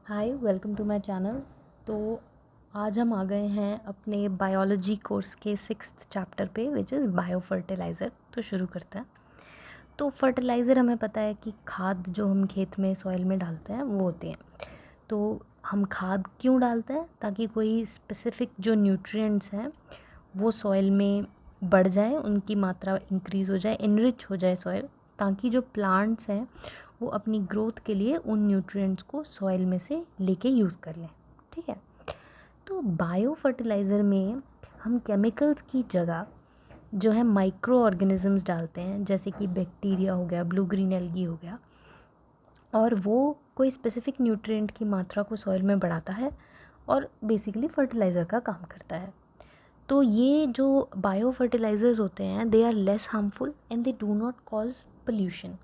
Hi welcome to my channel. तो आज हम आ गए हैं अपने बायोलॉजी कोर्स के 6th चैप्टर पे विच इज़ बायो फर्टिलाइज़र। तो शुरू करते हैं। तो फर्टिलाइज़र हमें पता है कि खाद जो हम खेत में सॉइल में डालते हैं वो होती हैं। तो हम खाद क्यों डालते हैं? ताकि कोई स्पेसिफ़िक जो न्यूट्रिएंट्स हैं वो सॉइल में बढ़ जाए, उनकी मात्रा इंक्रीज़ हो जाए, इनरिच हो जाए सॉइल, ताकि जो प्लांट्स हैं वो अपनी ग्रोथ के लिए उन न्यूट्रिएंट्स को सॉइल में से लेके यूज़ कर लें। ठीक है। तो बायो फर्टिलाइज़र में हम केमिकल्स की जगह जो है माइक्रो ऑर्गेनिजम्स डालते हैं, जैसे कि बैक्टीरिया हो गया, ब्लू ग्रीन एल्गी हो गया, और वो कोई स्पेसिफिक न्यूट्रिएंट की मात्रा को सॉइल में बढ़ाता है और बेसिकली फर्टिलाइज़र का काम करता है। तो ये जो बायो फर्टिलाइज़र्स होते हैं they are less harmful and they do not cause pollution.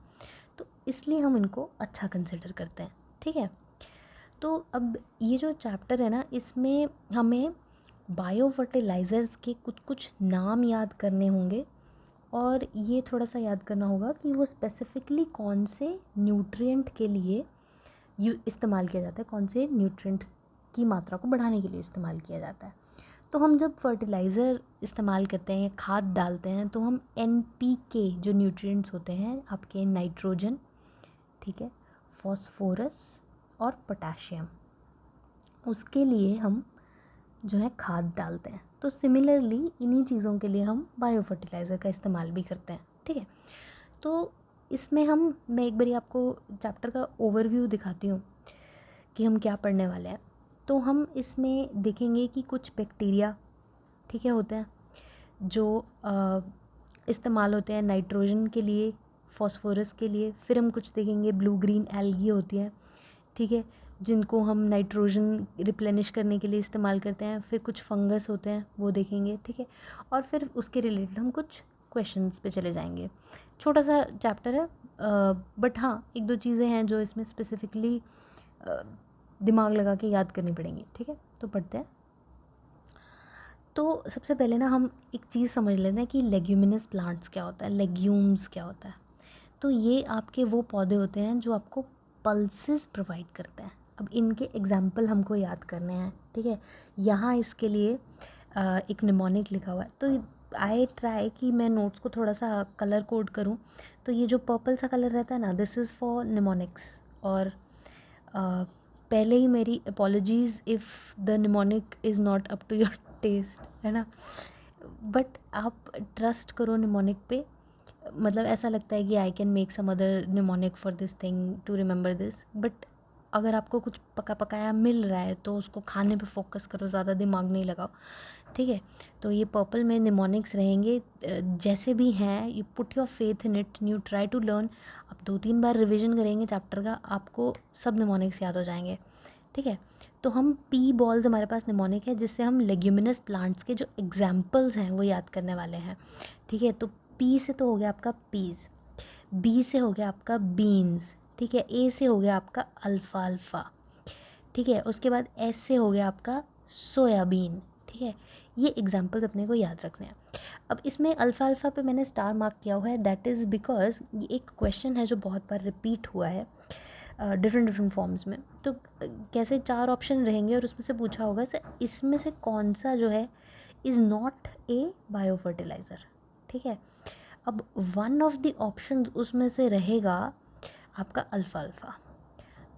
तो इसलिए हम इनको अच्छा कंसिडर करते हैं। ठीक है। तो अब ये जो चैप्टर है ना, इसमें हमें बायो फर्टिलाइज़र्स के कुछ कुछ नाम याद करने होंगे, और ये थोड़ा सा याद करना होगा कि वो स्पेसिफिकली कौन से न्यूट्रिएंट के लिए इस्तेमाल किया जाता है, कौन से न्यूट्रिएंट की मात्रा को बढ़ाने के लिए इस्तेमाल किया जाता है। तो हम जब फर्टिलाइज़र इस्तेमाल करते हैं या खाद डालते हैं तो हम NPK जो न्यूट्रिएंट्स होते हैं आपके, नाइट्रोजन, ठीक है, फॉस्फोरस और पोटाशियम, उसके लिए हम जो है खाद डालते हैं। तो सिमिलरली इन्हीं चीज़ों के लिए हम बायो फर्टिलाइज़र का इस्तेमाल भी करते हैं। ठीक है। तो इसमें मैं एक बारी आपको चैप्टर का ओवरव्यू दिखाती हूँ कि हम क्या पढ़ने वाले हैं। तो हम इसमें देखेंगे कि कुछ बैक्टीरिया, ठीक है, होते हैं जो इस्तेमाल होते हैं नाइट्रोजन के लिए, फॉस्फोरस के लिए। फिर हम कुछ देखेंगे ब्लू ग्रीन एल्गी होती हैं, ठीक है, जिनको हम नाइट्रोजन रिप्लेनिश करने के लिए इस्तेमाल करते हैं। फिर कुछ फंगस होते हैं, वो देखेंगे। ठीक है। और फिर उसके रिलेटेड हम कुछ क्वेश्चंस पे चले जाएंगे। छोटा सा चैप्टर है, बट हाँ, एक दो चीज़ें हैं जो इसमें स्पेसिफिकली दिमाग लगा के याद करनी पड़ेंगी। ठीक है। तो पढ़ते हैं। तो सबसे पहले ना हम एक चीज़ समझ लेते हैं कि लेग्यूमिनस प्लांट्स क्या होता है, लेग्यूम्स क्या होता है। तो ये आपके वो पौधे होते हैं जो आपको पल्सेस प्रोवाइड करते हैं। अब इनके एग्जाम्पल हमको याद करने हैं। ठीक है। यहाँ इसके लिए एक निमोनिक लिखा हुआ है, तो आई ट्राई कि मैं नोट्स को थोड़ा सा कलर कोड करूँ। तो ये जो पर्पल सा कलर रहता है ना, दिस इज़ फॉर निमोनिक्स। और पहले ही मेरी apologies if the mnemonic is not up to your test, है ना। बट आप ट्रस्ट करो निमोनिक पे। मतलब ऐसा लगता है कि I can make some other mnemonic for this thing to remember this, but अगर आपको कुछ पका पकाया मिल रहा है तो उसको खाने पे फोकस करो, ज़्यादा दिमाग नहीं लगाओ। ठीक है। तो ये पर्पल में निमोनिक्स रहेंगे, जैसे भी हैं। You put your faith in it, you try to learn. आप 2-3 बार रिविजन करेंगे चैप्टर का, आपको सब निमोनिक्स याद हो जाएंगे। ठीक है। तो हम पी बॉल्स, हमारे पास निमोनिक है, जिससे हम लेग्यूमिनस प्लांट्स के जो एग्जाम्पल्स हैं वो याद करने वाले हैं। ठीक है। तो पी से तो हो गया आपका पीज़, बी से हो गया आपका बीन्स, ठीक है, ए से हो गया आपका अल्फ़ाल्फ़ा, ठीक है, उसके बाद एस से हो गया आपका सोयाबीन। ठीक है। ये एग्जाम्पल्स अपने को याद रखने हैं। अब इसमें अल्फ़ाल्फ़ा पे मैंने स्टार मार्क किया हुआ है, दैट इज़ बिकॉज ये एक क्वेश्चन है जो बहुत बार रिपीट हुआ है डिफरेंट डिफरेंट फॉर्म्स में। तो कैसे 4 ऑप्शन रहेंगे और उसमें से पूछा होगा सर इसमें से कौन सा जो है is not A bio fertiliser. ठीक है। अब वन ऑफ द ऑप्शन उसमें से रहेगा आपका अल्फ़ाल्फ़ा।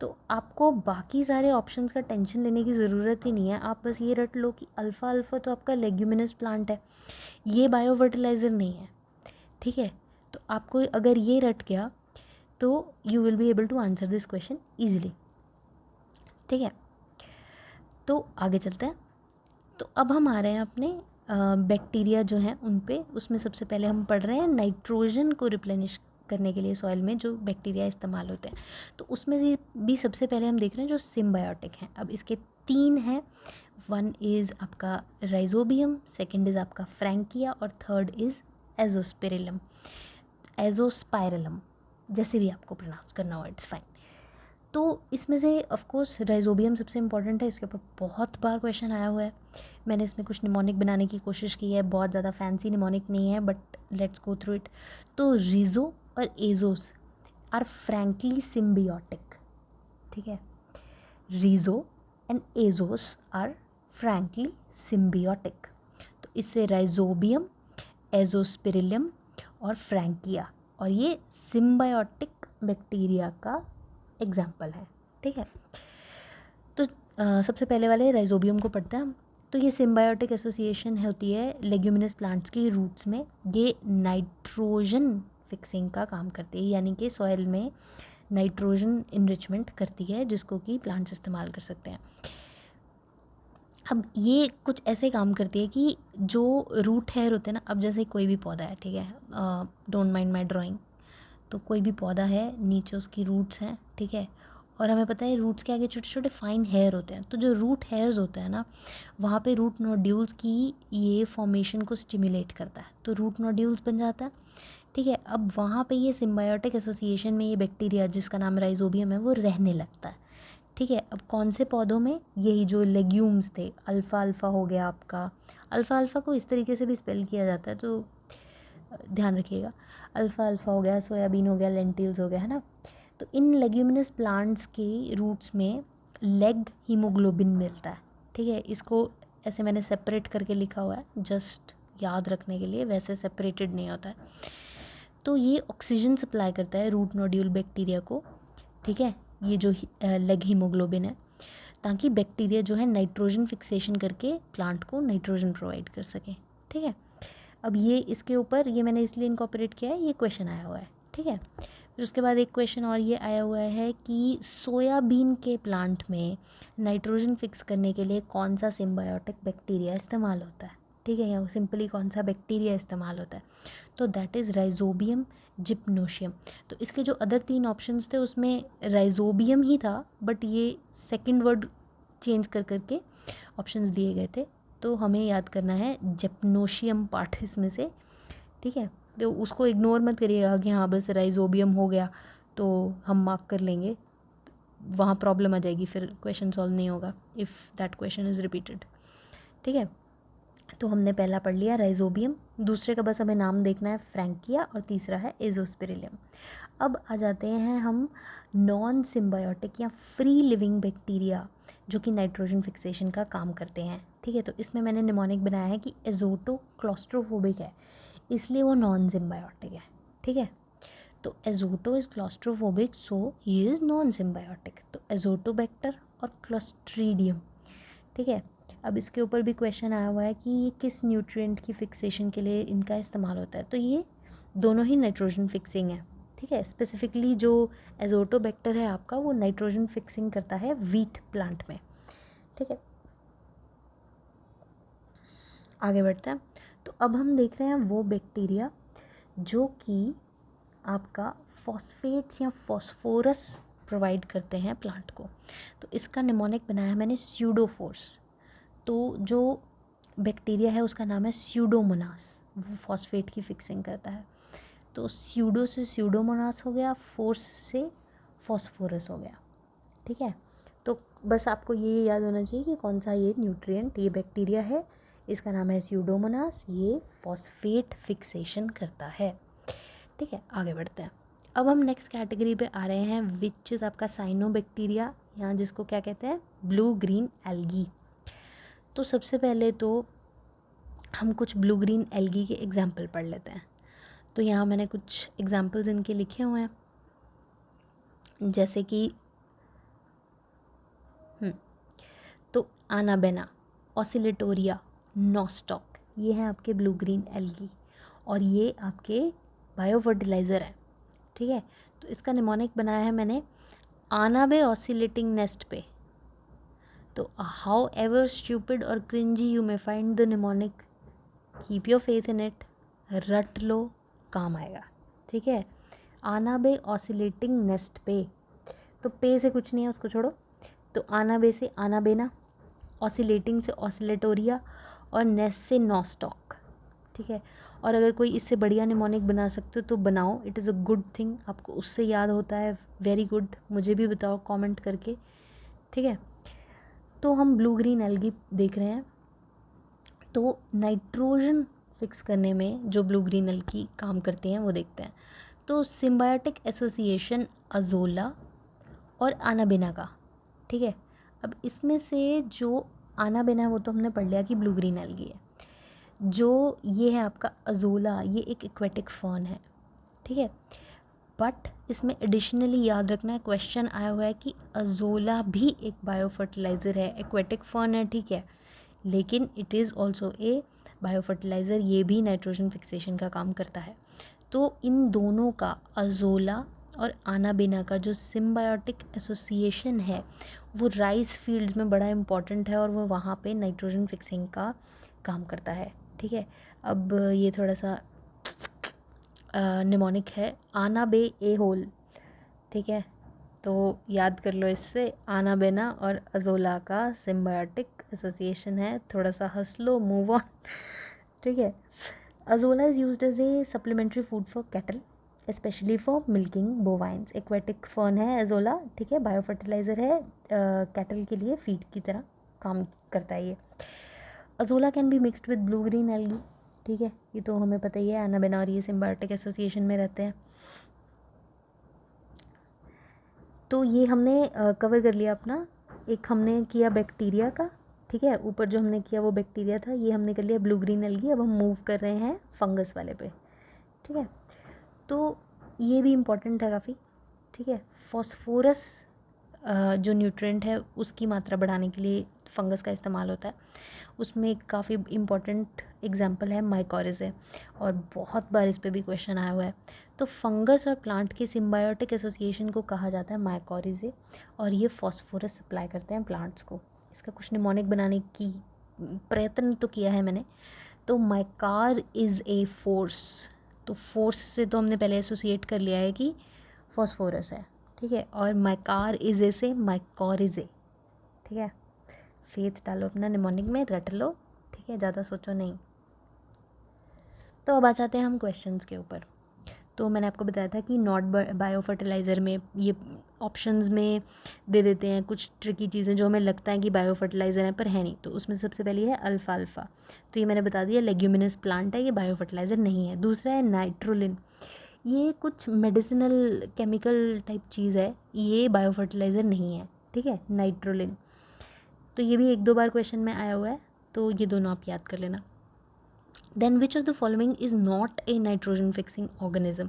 तो आपको बाकी सारे ऑप्शंस का टेंशन लेने की ज़रूरत ही नहीं है। आप बस ये रट लो कि अल्फ़ाल्फ़ा तो आपका लेग्यूमिनस प्लांट है, ये बायो फर्टिलाइज़र नहीं है। ठीक है। तो आपको अगर ये रट गया तो you will be able to answer this question easily. ठीक है। तो आगे चलते हैं। तो अब हम आ रहे हैं अपने बैक्टीरिया जो हैं उन पे। उसमें सबसे पहले हम पढ़ रहे हैं नाइट्रोजन को रिप्लेनिश करने के लिए सॉइल में जो बैक्टीरिया इस्तेमाल होते हैं। तो उसमें से भी सबसे पहले हम देख रहे हैं जो सिम्बायोटिक हैं। अब इसके 3 हैं। वन इज़ आपका राइजोबियम, सेकंड इज़ आपका फ्रैंकिया, और थर्ड इज़ एजोस्पिरिलम, एजोस्पाइरलम, जैसे भी आपको प्रोनाउंस करना हो, इट्स फाइन। तो इसमें से ऑफ कोर्स राइजोबियम सबसे इंपॉर्टेंट है, इसके ऊपर बहुत बार क्वेश्चन आया हुआ है। मैंने इसमें कुछ निमोनिक बनाने की कोशिश की है, बहुत ज़्यादा फैंसी निमोनिक नहीं है, but let's go through it. तो रिजो और एजोस आर फ्रैंकली सिम्बियोटिक। ठीक है। रीजो एंड एजोस आर फ्रैंकली सिम्बियोटिक। तो इससे राइजोबियम, एजोस्पिरिलियम और फ्रैंकिया, और ये सिम्बायोटिक बैक्टीरिया का एग्जाम्पल है। ठीक है, तो सबसे पहले वाले राइजोबियम को पढ़ते हैं हम। तो ये सिम्बायोटिक एसोसिएशन होती है लेग्यूमिनस प्लांट्स की रूट्स में। ये नाइट्रोजन फिक्सिंग का काम करती है, यानी कि सॉइल में नाइट्रोजन इनरिचमेंट करती है, जिसको कि प्लांट्स इस्तेमाल कर सकते हैं। अब ये कुछ ऐसे काम करती है कि जो रूट हेयर होते हैं ना, अब जैसे कोई भी पौधा है, ठीक है, डोंट माइंड माई ड्राइंग, तो कोई भी पौधा है, नीचे उसकी रूट्स हैं, ठीक है, और हमें पता है रूट्स के आगे छोटे छोटे फाइन हेयर होते हैं। तो जो रूट हेयर्स होते हैं ना, वहाँ पे रूट नोड्यूल्स की ये फॉर्मेशन को स्टिमुलेट करता है, तो रूट नोड्यूल्स बन जाता है। ठीक है, अब वहाँ पे ये सिम्बायोटिक एसोसिएशन में ये बैक्टीरिया जिसका नाम राइजोबियम है वो रहने लगता है। ठीक है, अब कौन से पौधों में, यही जो लेग्यूम्स थे, अल्फ़ा अल्फ़ा हो गया आपका, अल्फ़ा अल्फ़ा को इस तरीके से भी स्पेल किया जाता है, तो ध्यान रखिएगा, अल्फ़ा अल्फ़ा हो गया, सोयाबीन हो गया, लेंटिल्स हो गया, है ना। तो इन लेग्यूमिनस प्लांट्स के रूट्स में लेग हीमोग्लोबिन मिलता है। ठीक है, इसको ऐसे मैंने सेपरेट करके लिखा हुआ है जस्ट याद रखने के लिए, वैसे सेपरेटेड नहीं होता है। तो ये ऑक्सीजन सप्लाई करता है रूट नोड्यूल बैक्टीरिया को। ठीक है, ये जो लेग हीमोग्लोबिन है, ताकि बैक्टीरिया जो है नाइट्रोजन फिक्सेशन करके प्लांट को नाइट्रोजन प्रोवाइड कर सके। ठीक है, अब ये इसके ऊपर ये मैंने इसलिए इनकॉर्पोरेट किया है, ये क्वेश्चन आया हुआ है। ठीक है, फिर उसके बाद एक क्वेश्चन और ये आया हुआ है कि सोयाबीन के प्लांट में नाइट्रोजन फिक्स करने के लिए कौन सा सिम्बायोटिक बैक्टीरिया इस्तेमाल होता है। ठीक है, या सिंपली कौन सा बैक्टीरिया इस्तेमाल होता है, तो दैट इज़ राइजोबियम जिप्नोशियम। तो इसके जो अदर 3 ऑप्शंस थे उसमें राइजोबियम ही था, बट ये सेकंड वर्ड चेंज कर करके ऑप्शंस दिए गए थे, तो हमें याद करना है जिप्नोशियम पार्ट इसमें से। ठीक है, तो उसको इग्नोर मत करिएगा कि हाँ बस राइजोबियम हो गया तो हम मार्क कर लेंगे, वहाँ प्रॉब्लम आ जाएगी, फिर क्वेश्चन सॉल्व नहीं होगा if that question is repeated. ठीक है, तो हमने पहला पढ़ लिया राइजोबियम, दूसरे का बस हमें नाम देखना है फ्रैंकिया, और तीसरा है एजोस्पिरिलियम। अब आ जाते हैं हम नॉन सिम्बायोटिक या फ्री लिविंग बैक्टीरिया जो कि नाइट्रोजन फिक्सेशन का काम करते हैं। ठीक है, तो इसमें मैंने निमोनिक बनाया है कि एजोटो क्लॉस्ट्रोफोबिक है, इसलिए वो नॉन सिम्बायोटिक है। ठीक है, तो azoto is claustrophobic, so he is non symbiotic. तो एजोटोबैक्टर और क्लॉस्ट्रीडियम। ठीक है, अब इसके ऊपर भी क्वेश्चन आया हुआ है कि ये किस न्यूट्रिएंट की फिक्सेशन के लिए इनका इस्तेमाल होता है, तो ये दोनों ही नाइट्रोजन फिक्सिंग है। ठीक है, स्पेसिफिकली जो एजोटोबैक्टर है आपका, वो नाइट्रोजन फिक्सिंग करता है वीट प्लांट में। ठीक है, आगे बढ़ते हैं। तो अब हम देख रहे हैं वो बैक्टीरिया जो कि आपका फॉस्फेट्स या फॉस्फोरस प्रोवाइड करते हैं प्लांट को। तो इसका निमोनिक बनाया मैंने स्यूडोफोर्स। तो जो बैक्टीरिया है उसका नाम है स्यूडोमोनास, वो फॉस्फेट की फिक्सिंग करता है। तो स्यूडो से स्यूडोमोनास हो गया, फोर्स से फॉस्फोरस हो गया। ठीक है, तो बस आपको ये याद होना चाहिए कि कौन सा ये न्यूट्रिएंट, ये बैक्टीरिया है, इसका नाम है स्यूडोमोनास, ये फॉस्फेट फिक्सेशन करता है। ठीक है, आगे बढ़ते हैं। अब हम नेक्स्ट कैटेगरी पे आ रहे हैं विच इज़ आपका साइनोबैक्टीरिया, यहाँ जिसको क्या कहते हैं, ब्लू ग्रीन एल्गी। तो सबसे पहले तो हम कुछ ब्लू ग्रीन एल्गी के एग्जाम्पल पढ़ लेते हैं। तो यहाँ मैंने कुछ एग्जाम्पल्स इनके लिखे हुए हैं, जैसे कि तो आनाबेना, ऑसिलेटोरिया, नॉस्टॉक, ये हैं आपके ब्लू ग्रीन एल्गी, और ये आपके बायो फर्टिलाइज़र हैं। ठीक है, तो इसका निमोनिक बनाया है मैंने आनाबे ऑसिलेटिंग नेस्ट पे। तो हाउ एवर स्टूपिड और cringy you may find the mnemonic, keep your faith in it, रट लो, काम आएगा। ठीक है, आनाबे ऑसिलेटिंग नेस्ट पे, तो पे से कुछ नहीं है, उसको छोड़ो। तो आनाबे से आनाबेना, ऑसिलेटिंग से ऑसिलेटोरिया, और नेस्ट से नॉस्टॉक। ठीक है, और अगर कोई इससे बढ़िया निमोनिक बना सकते हो तो बनाओ, it is a good thing, आपको उससे याद होता है, वेरी गुड, मुझे भी बताओ कमेंट करके। ठीक है, तो हम ब्लू ग्रीन एल्गी देख रहे हैं। तो नाइट्रोजन फिक्स करने में जो ब्लू ग्रीन एल्गी काम करते हैं वो देखते हैं। तो सिम्बायोटिक एसोसिएशन अजोला और आनाबेना का, ठीक है, अब इसमें से जो आना बेना है वो तो हमने पढ़ लिया कि ब्लू ग्रीन एल्गी है। जो ये है आपका अजोला, ये एक एक्वेटिक फर्न है, ठीक है। बट इसमें एडिशनली याद रखना है, क्वेश्चन आया हुआ है कि अजोला भी एक बायो फर्टिलाइज़र है, एक्वेटिक फर्न है, ठीक है, लेकिन it is also a bio fertiliser, ये भी नाइट्रोजन फिक्सेशन का काम करता है। तो इन दोनों का, अजोला और आनाबेना का जो सिम्बायोटिक एसोसिएशन है वो राइस फील्ड्स में बड़ा इम्पॉर्टेंट है और वो वहाँ पे नाइट्रोजन फिक्सिंग का काम करता है, ठीक है। अब ये थोड़ा सा निमोनिक है, आना बे ए होल, ठीक है, तो याद कर लो इससे, आना बेना और अजोला का सिम्बायोटिक एसोसिएशन है, थोड़ा सा हंस लो, मूव ऑन, ठीक है। Azolla is used as a supplementary food for cattle, specially for milking bovines. Aquatic fern है अजोला, ठीक है, बायो फर्टिलाइज़र है, कैटल के लिए फीड की तरह काम करता है ये। Azolla can be mixed with blue green algae, ठीक है, ये तो हमें पता ही है, आना बेना और ये सिम्बायोटिक एसोसिएशन में रहते हैं। तो ये हमने कवर कर लिया अपना, एक हमने किया बैक्टीरिया का, ठीक है, ऊपर जो हमने किया वो बैक्टीरिया था, ये हमने कर लिया ब्लू ग्रीन एल्गी। अब हम मूव कर रहे हैं फंगस वाले पे, ठीक है। तो ये भी इम्पॉर्टेंट है काफ़ी, ठीक है। फॉस्फोरस जो न्यूट्रिएंट है उसकी मात्रा बढ़ाने के लिए फंगस का इस्तेमाल होता है, उसमें काफ़ी इम्पॉर्टेंट एग्जांपल है माइकोरिज़ा, और बहुत बार इस पे भी क्वेश्चन आया हुआ है। तो फंगस और प्लांट के सिम्बायोटिक एसोसिएशन को कहा जाता है माइकोरिज़ा, और ये फॉस्फोरस सप्लाई करते हैं प्लांट्स को। इसका कुछ निमोनिक बनाने की प्रयत्न तो किया है मैंने। तो माइकार इज़ ए फोर्स, तो फोर्स से तो हमने पहले एसोसिएट कर लिया है कि फॉस्फोरस है, ठीक है, और माइकार इज़े से माइकोरिज़े, ठीक है। फेथ डालो अपना निमोनिक में, रट लो, ठीक है, ज़्यादा सोचो नहीं। तो अब आ जाते हैं हम क्वेश्चंस के ऊपर। तो मैंने आपको बताया था कि नॉट बायो फर्टिलाइज़र में ये ऑप्शंस में दे देते हैं कुछ ट्रिकी चीज़ें जो हमें लगता है कि बायो फर्टिलाइज़र है पर है नहीं। तो उसमें सबसे पहली है अल्फ़ाल्फ़ा, तो ये मैंने बता दिया लेग्यूमिनस प्लांट है, ये बायो फर्टिलाइज़र नहीं है। दूसरा है नाइट्रोलिन, ये कुछ मेडिसिनल केमिकल टाइप चीज़ है, ये बायो फर्टिलाइज़र नहीं है, ठीक है, नाइट्रोलिन। तो ये भी 1-2 बार क्वेश्चन में आया हुआ है, तो ये दोनों आप याद कर लेना। Then which of the following is not a nitrogen fixing organism,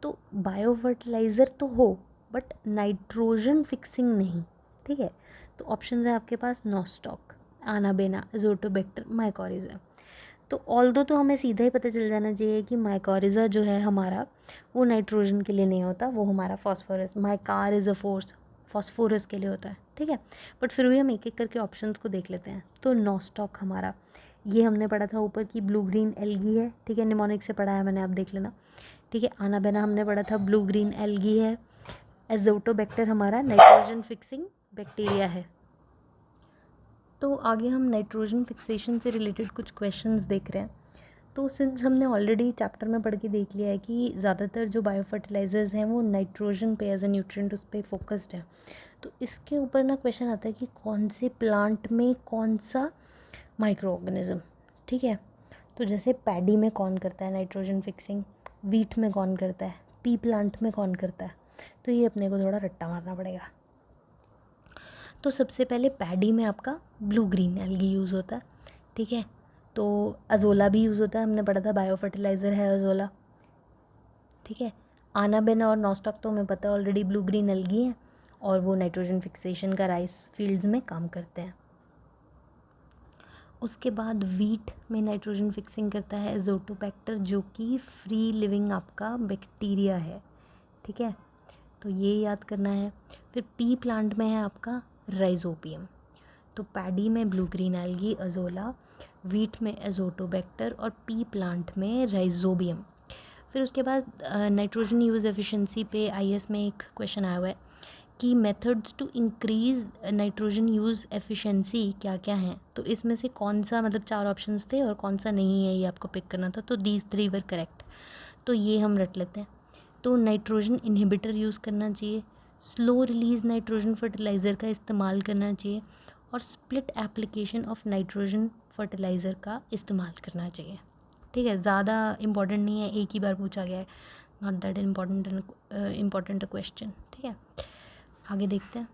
तो बायो फर्टिलाइज़र तो हो बट नाइट्रोजन फिक्सिंग नहीं, ठीक है। तो ऑप्शन है आपके पास नॉस्टॉक, आनाबेना, एजोटोबैक्टर, माइकोरिज़ा। तो ऑल्दो तो हमें सीधा ही पता चल जाना चाहिए कि माइकोरिज़ा जो है हमारा वो नाइट्रोजन के लिए नहीं होता, वो हमारा phosphorus, mycor is a force, phosphorus के लिए होता है, ठीक है। बट फिर भी हम एक एक करके ऑप्शंस को देख लेते हैं। तो नॉस्टॉक हमारा, ये हमने पढ़ा था ऊपर की ब्लू ग्रीन एल्गी है, ठीक है, निमोनिक से पढ़ा है मैंने, आप देख लेना, ठीक है। आनाबेना हमने पढ़ा था ब्लू ग्रीन एल्गी है। एजोटोबैक्टर हमारा नाइट्रोजन फिक्सिंग बैक्टीरिया है। तो आगे हम नाइट्रोजन फिक्सेशन से रिलेटेड कुछ क्वेश्चंस देख रहे हैं। तो सिंस हमने ऑलरेडी चैप्टर में पढ़ के देख लिया है कि ज़्यादातर जो बायो फर्टिलाइज़र्स हैं वो नाइट्रोजन पे एज ए न्यूट्रिएंट उस पर फोकस्ड है। तो इसके ऊपर ना क्वेश्चन आता है कि कौन से प्लांट में कौन सा माइक्रो ऑर्गेनिज्म, ठीक है। तो जैसे पैडी में कौन करता है नाइट्रोजन फिक्सिंग, वीट में कौन करता है, पी प्लांट में कौन करता है, तो ये अपने को थोड़ा रट्टा मारना पड़ेगा। तो सबसे पहले पैडी में आपका ब्लू ग्रीन एल्गी यूज़ होता है, ठीक है। तो अजोला भी यूज़ होता है, हमने पढ़ा था बायो फर्टिलाइज़र है अजोला, ठीक है। आनाबेना और नॉस्टॉक तो हमें पता है ऑलरेडी ब्लू ग्रीन एल्गी है, और वो नाइट्रोजन फिक्सेशन का राइस फील्ड्स में काम करते हैं। उसके बाद वीट में नाइट्रोजन फिक्सिंग करता है एजोटोबैक्टर, जो कि फ्री लिविंग आपका बैक्टीरिया है, ठीक है, तो ये याद करना है। फिर पी प्लांट में है आपका राइजोबियम। तो पैडी में blue green algae azolla, wheat में एजोटोबैक्टर और पी प्लांट में राइजोबियम। फिर उसके बाद नाइट्रोजन यूज़ एफिशिएंसी पे आईएएस में एक क्वेश्चन आया हुआ है कि methods to increase nitrogen use efficiency क्या क्या हैं। तो इसमें से कौन सा, मतलब 4 ऑप्शंस थे और कौन सा नहीं है ये आपको पिक करना था, तो दीज 3 वर करेक्ट, तो ये हम रट लेते हैं। तो नाइट्रोजन इनहिबिटर यूज़ करना चाहिए, स्लो रिलीज़ नाइट्रोजन फर्टिलाइज़र का इस्तेमाल करना चाहिए, और split application of nitrogen fertiliser का इस्तेमाल करना चाहिए, ठीक है। ज़्यादा इम्पॉर्टेंट नहीं है, एक ही बार पूछा गया है, नॉट दैट इम्पॉर्टेंट क्वेश्चन, ठीक है। आगे देखते हैं।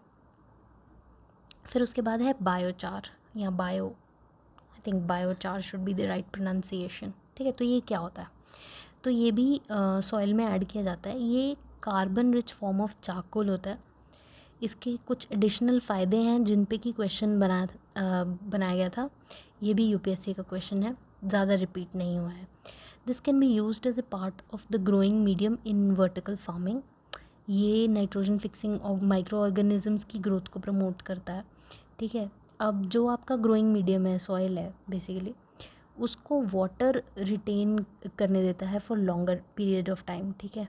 फिर उसके बाद है बायोचार या bio, I think biochar should be the right pronunciation, ठीक है। तो ये क्या होता है? तो ये भी सॉइल में ऐड किया जाता है। ये carbon rich form of charcoal होता है। इसके कुछ एडिशनल फ़ायदे हैं जिन पे कि क्वेश्चन बनाया गया था। ये भी यूपीएससी का क्वेश्चन है, ज़्यादा रिपीट नहीं हुआ है। This can be used as a part of the growing medium in vertical farming. ये नाइट्रोजन फिक्सिंग और माइक्रो ऑर्गेनिजम्स की ग्रोथ को प्रमोट करता है, ठीक है। अब जो आपका ग्रोइंग मीडियम है, सॉइल है बेसिकली, उसको वाटर रिटेन करने देता है for longer period of time, ठीक है।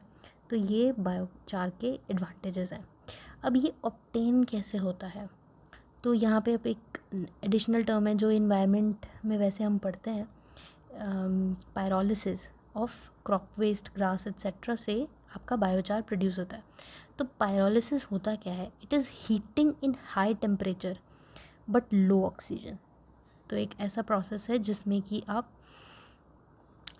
तो ये बायोचार के एडवांटेजेस हैं। अब ये ऑब्टेन कैसे होता है? तो यहाँ पे अब एक एडिशनल टर्म है जो इन्वायरमेंट में वैसे हम पढ़ते हैं, pyrolysis of crop waste, grass etcetera से आपका बायोचार प्रोड्यूस होता है। तो पायरोलिसिस होता क्या है? It is heating in high temperature but low oxygen. तो एक ऐसा प्रोसेस है जिसमें कि आप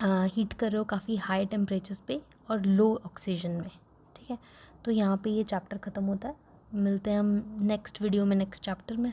हीट कर रहे हो काफ़ी हाई टेम्परेचर्स पे और लो ऑक्सीजन में, ठीक है। तो यहाँ पे ये चैप्टर ख़त्म होता है। मिलते हैं हम नेक्स्ट वीडियो में नेक्स्ट चैप्टर में।